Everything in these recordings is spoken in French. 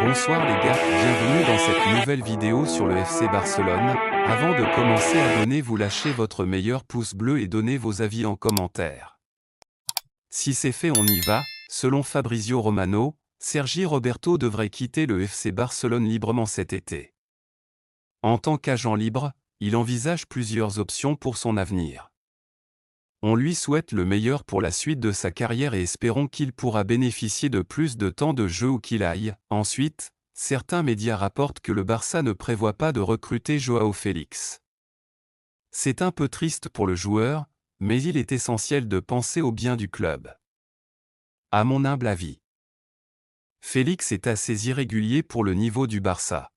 Bonsoir les gars, bienvenue dans cette nouvelle vidéo sur le FC Barcelone. Avant de commencer, abonnez-vous, lâchez votre meilleur pouce bleu et donnez vos avis en commentaire. Si c'est fait, on y va. Selon Fabrizio Romano, Sergi Roberto devrait quitter le FC Barcelone librement cet été. En tant qu'agent libre, il envisage plusieurs options pour son avenir. On lui souhaite le meilleur pour la suite de sa carrière et espérons qu'il pourra bénéficier de plus de temps de jeu où qu'il aille. Ensuite, certains médias rapportent que le Barça ne prévoit pas de recruter Joao Félix. C'est un peu triste pour le joueur, mais il est essentiel de penser au bien du club. À mon humble avis, Félix est assez irrégulier pour le niveau du Barça.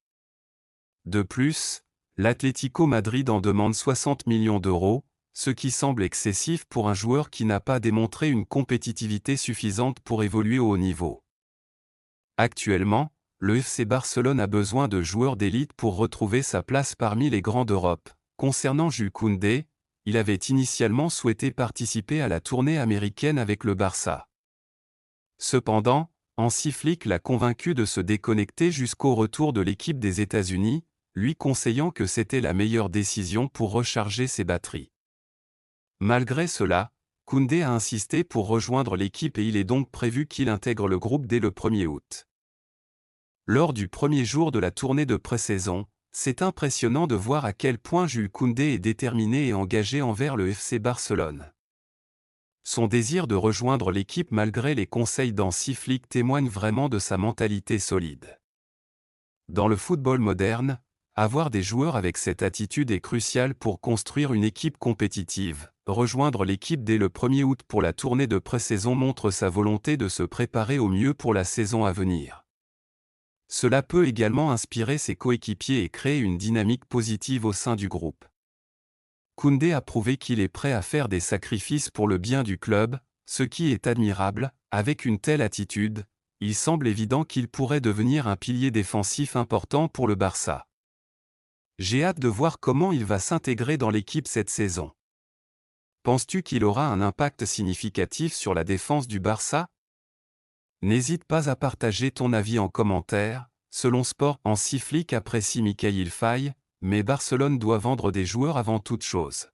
De plus, l'Atlético Madrid en demande 60 millions d'euros, ce qui semble excessif pour un joueur qui n'a pas démontré une compétitivité suffisante pour évoluer au haut niveau. Actuellement, le FC Barcelone a besoin de joueurs d'élite pour retrouver sa place parmi les grands d'Europe. Concernant Jules Koundé, il avait initialement souhaité participer à la tournée américaine avec le Barça. Cependant, Hansi Flick l'a convaincu de se déconnecter jusqu'au retour de l'équipe des États-Unis, lui conseillant que c'était la meilleure décision pour recharger ses batteries. Malgré cela, Koundé a insisté pour rejoindre l'équipe et il est donc prévu qu'il intègre le groupe dès le 1er août. Lors du premier jour de la tournée de pré-saison, c'est impressionnant de voir à quel point Jules Koundé est déterminé et engagé envers le FC Barcelone. Son désir de rejoindre l'équipe malgré les conseils d'Hansi Flick témoigne vraiment de sa mentalité solide. Dans le football moderne, avoir des joueurs avec cette attitude est crucial pour construire une équipe compétitive. Rejoindre l'équipe dès le 1er août pour la tournée de pré-saison montre sa volonté de se préparer au mieux pour la saison à venir. Cela peut également inspirer ses coéquipiers et créer une dynamique positive au sein du groupe. Koundé a prouvé qu'il est prêt à faire des sacrifices pour le bien du club, ce qui est admirable. Avec une telle attitude, il semble évident qu'il pourrait devenir un pilier défensif important pour le Barça. J'ai hâte de voir comment il va s'intégrer dans l'équipe cette saison. Penses-tu qu'il aura un impact significatif sur la défense du Barça? N'hésite pas à partager ton avis en commentaire. Selon Sport, Hansi Flick apprécie Mikayil Faye, mais Barcelone doit vendre des joueurs avant toute chose.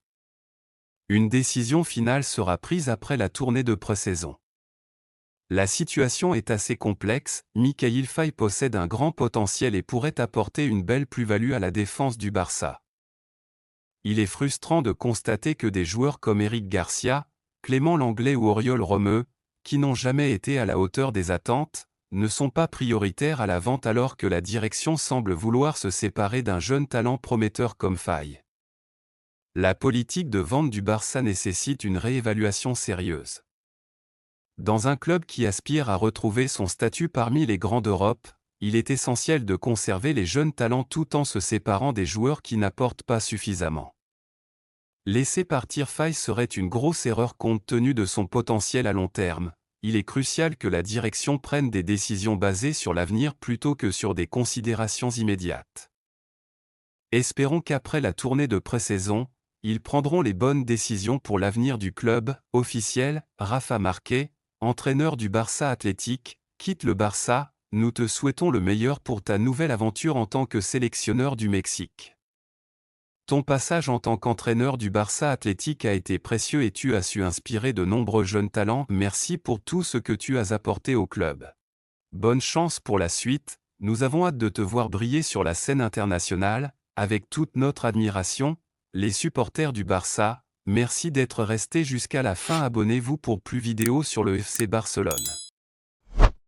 Une décision finale sera prise après la tournée de pré-saison. La situation est assez complexe. Mikayil Faye possède un grand potentiel et pourrait apporter une belle plus-value à la défense du Barça. Il est frustrant de constater que des joueurs comme Eric Garcia, Clément Lenglet ou Oriol Romeu, qui n'ont jamais été à la hauteur des attentes, ne sont pas prioritaires à la vente alors que la direction semble vouloir se séparer d'un jeune talent prometteur comme Faye. La politique de vente du Barça nécessite une réévaluation sérieuse. Dans un club qui aspire à retrouver son statut parmi les grands d'Europe, il est essentiel de conserver les jeunes talents tout en se séparant des joueurs qui n'apportent pas suffisamment. Laisser partir Faye serait une grosse erreur compte tenu de son potentiel à long terme. Il est crucial que la direction prenne des décisions basées sur l'avenir plutôt que sur des considérations immédiates. Espérons qu'après la tournée de pré-saison, ils prendront les bonnes décisions pour l'avenir du club. Officiel, Rafa Marquez, entraîneur du Barça Athletic, quitte le Barça. Nous te souhaitons le meilleur pour ta nouvelle aventure en tant que sélectionneur du Mexique. Ton passage en tant qu'entraîneur du Barça Athletic a été précieux et tu as su inspirer de nombreux jeunes talents. Merci pour tout ce que tu as apporté au club. Bonne chance pour la suite, nous avons hâte de te voir briller sur la scène internationale. Avec toute notre admiration, les supporters du Barça, merci d'être restés jusqu'à la fin. Abonnez-vous pour plus vidéos sur le FC Barcelone.